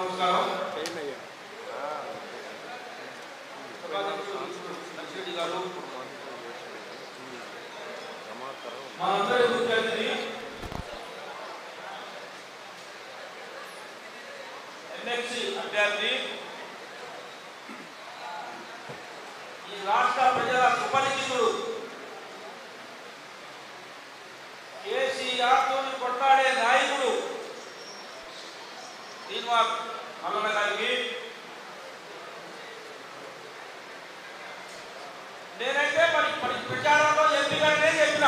నమస్కారం. గారు మనందరి ముఖ్య అతిథి ఎమ్మెల్సీ అభ్యర్థి ఈ రాష్ట్ర ప్రజల సుపరిచితుడు కేసీఆర్ తోని కొట్లాడే నాయకుడు శ్రీనివాస్ మల్లన్న గారికి నేనైతే మరి ప్రచారంలో ఎంపీ గారినే చెప్పిన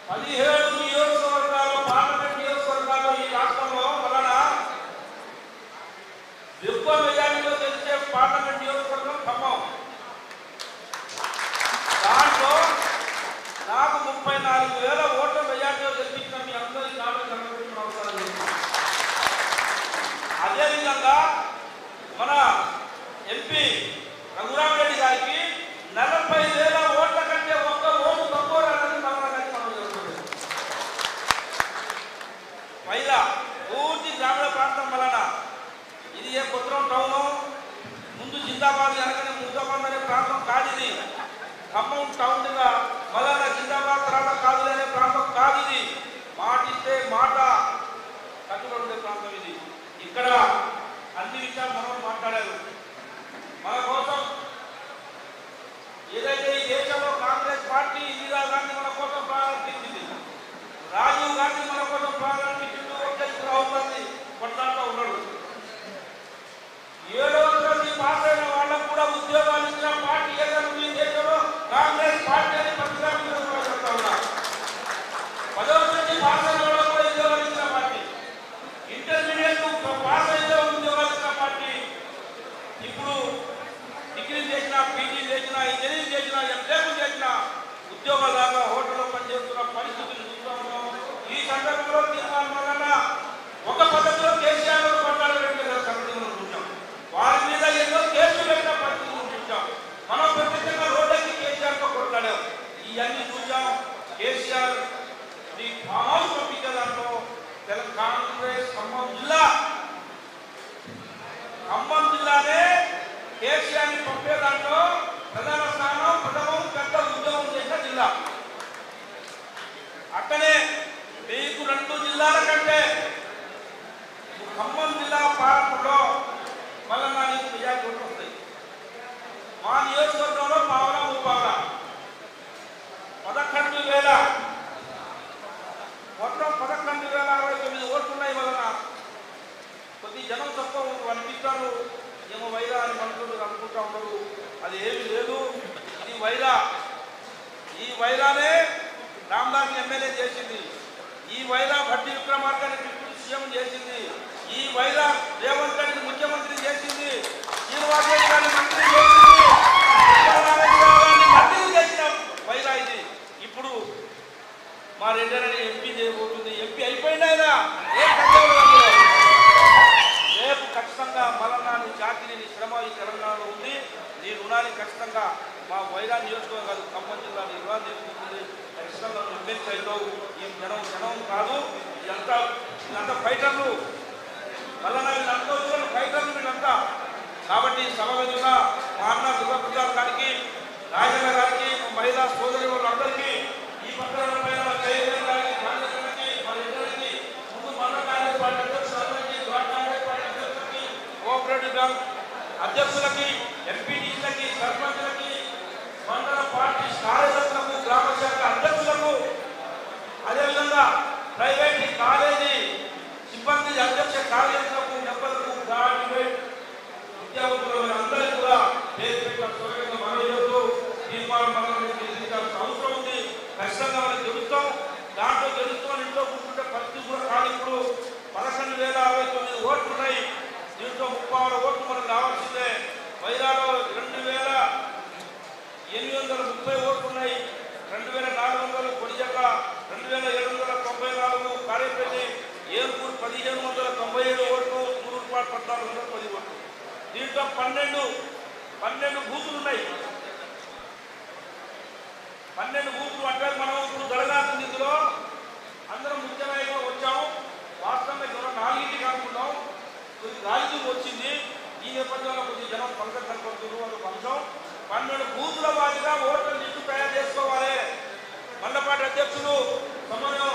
17 నియోజకవర్గాలు పార్లమెంట్ నియోజకవర్గాల్లో ఈ రాష్ట్రంలో వలన ఎక్కువ మెజారిటీలో గెలిచే పార్లమెంట్ నియోజకవర్గం ఖమ్మం. దాంట్లో నాకు 34,000 ఓట్ల మెజారిటీలో గెలిపించిన మీ అందరికీ నాకు కనబడుతున్న అవసరం లేదు. అదేవిధంగా మన ఎంపీ రఘురామరెడ్డి గారికి 40,000 ఓట్ల కంటే ఒక్క ఓటు తక్కువ రాదని మనం జరుగుతుంది. పైగా పూర్తి గ్రామీణ ప్రాంతం వలన ఇది ఏ కొత్తరం టౌను ముందు జిందాబాద్ వెనకనే ముద్దాబాద్ అనే ప్రాంతం కాదు. ఇది ఖమ్మం టౌన్గా మలన జిందాబాద్ తర్వాత కాదు అనే ప్రాంతం కాదు. ఇది మాట ఇస్తే మాట కట్టుబడి ఉండే ప్రాంతం. ఇది ఇక్కడ అన్ని విషయాలు మనం మాట్లాడారు. మన కోసం ఏదైతే ఈ దేశంలో కాంగ్రెస్ పార్టీ ఇందిరా గాంధీ మన కోసం ప్రారంభించింది, రాజీవ్ గాంధీ మన కోసం ప్రారంభించింది, రాహుల్ గాంధీ కొట్లాడుతూ ఉన్నాడు. 7వ తరగతి పాస్ అయిన వాళ్ళకు కూడా ఉద్యోగాలు ఇచ్చిన పార్టీ ఏదైనా ఈ దేశంలో కాంగ్రెస్ పార్టీ అని పత్రికా చెప్తా ఉన్నారు. 10వ తరగతి పాస్ అయిన వాళ్ళకు కూడా ఉద్యోగాలు ఇచ్చిన పార్టీ, ఇంటర్మీడియట్ పాస్ అయితే ఉద్యోగాలు ఇచ్చిన పార్టీ. ఇప్పుడు డిగ్రీ చేసిన, పీజీ చేసిన, ఇంజనీరింగ్ చేసిన, ఎంటెక్ చేసిన ఉద్యోగాలుగా హోటల్లో పనిచేస్తున్న పరిస్థితులు చూస్తూ ఉన్నాం. ఈ సందర్భంలో తీర్మానం వలన ఒక పద్ధతిలో కేసీఆర్ కొట్టాలని సంగతిని చూసాం. వారి మీద ఎన్నో కేసులు పెట్టిన పరిస్థితులు చూసాం. మనం ప్రత్యేకంగా రోడ్లకి కేసీఆర్తో కొట్లాడాం. ఇవన్నీ చూసాం. కేసీఆర్ ఈ ఫామ్ హౌస్ పంపించే దాంట్లో కాంగ్రెస్ ఖమ్మం జిల్లానే కేసీఆర్ని పంపే దాంట్లో ప్రధాన స్థానం, ప్రథమం, పెద్ద ఉద్యోగం చేసిన జిల్లా. అక్కడే మీకు 2 జిల్లాల కంటే ఖమ్మం జిల్లా పాలనలో మళ్ళీ నీకు మెజారిటీ ఓట్లు వస్తాయి. మా నియోజకవర్గంలో పావలా 11,000 మొత్తం 11,069 ఓట్లు ఉన్నాయి. వలన కొద్ది జనం తక్కువ అనిపిస్తారు. ఏమో వైరా అని మనుషులు అనుకుంటా ఉండరు. అది ఏమి లేదు. ఇది వైరా. ఈ వైరానే రామదాస్ ఎమ్మెల్యే చేసింది. ఈ వైరా భట్టి విక్రమార్కని డిప్యూటీ సీఎం చేసింది. ఈ వైరా రేవంత్ రెడ్డిని ముఖ్యమంత్రి చేసింది. శ్రీనివాస్ రెడ్డి గారిని మంత్రి చేసింది. మంత్రి చేసిన వైరా ఇది. ఇప్పుడు మా రెడ్డి ఎంపీ చేయబోతుంది. ఎంపీ అయిపోయింది. రేపు ఖచ్చితంగా మలనాన్ని జాతిని నీ శ్రమ ఈ తెలంగాణలో ఉంది. నీ రుణాన్ని ఖచ్చితంగా మా వైరా నియోజకవర్గం కాదు, ఖమ్మం జిల్లా నీ రుణాన్ని తీర్చుకుంటుంది. ఖచ్చితంగా ఎమ్మెల్సీ అవుతావు. ఈ జనం కాదు. వీళ్ళంతా ఫైటర్లు. మల్లన్న వీళ్ళంతా ఫైటర్లు వీళ్ళంతా. కాబట్టి సభ ఎదురుగా మా అన్న దుర్గాప్రసాద్ గారికి, రాజన్న గారికి, మహిళా సోదరి వాళ్ళందరికీ ఈ పత్రాల పైన చైర్మన్ గారికి, కార్యదర్శులకి, వాళ్ళిద్దరికి ముందు మండల కాంగ్రెస్ పార్టీ అధ్యక్షులందరికీ, బ్లాక్ కాంగ్రెస్ పార్టీ అధ్యక్షులకి, కోఆపరేటివ్ బ్యాంక్ అధ్యక్షులకి, ఎంపీటీలకి, సర్పంచులకి, మండల పార్టీ కార్యదర్శులకు, గ్రామ శాఖ అధ్యక్షులకు, అదేవిధంగా ప్రైవేట్ కాలేజీ సిబ్బంది అధ్యక్ష కార్యదర్శులకు, నెంబర్లకు, గ్రాడ్యుయేట్ విద్యావంతులు అందరికీ కూడా పేరు పెట్టిన మనవి చేస్తూ తీర్మానం అవసరం ఉంది. ఖచ్చితంగా మనం గెలుస్తాం. దాంట్లో గెలుస్తామని ఇంట్లో కూర్చుంటే పరిస్థితి కూడా కాదు. ఇప్పుడు 11,069 ఓట్లు ఉన్నాయి. దీంట్లో 30,000 ఓట్లు మనకు రావాల్సిందే. వైరాలో 2,830 ఓట్లు ఉన్నాయి. 2,400 కొడియక, 2,794 కారేపల్లి, ఏర్పూర్ 1,597 ఓట్లు, నూరుపాటు 1,410 ఓట్లు. దీంట్లో 12 బూతులు ఉన్నాయి. 12 బూతులు అంటే మనం ఇప్పుడు జరగాల్సింది. ఇందులో అందరం ముఖ్యమైన వచ్చాము. వాస్తవంగా ఈ నేపథ్యంలో కొద్ది జనం ఫంక్షన్ కనపడుతున్నారు. ఒక అంశం 12 బూతుల వారిగా ఓటర్ లిస్టు తయారు చేసుకోవాలి. మండపాటి అధ్యక్షులు సమన్వయం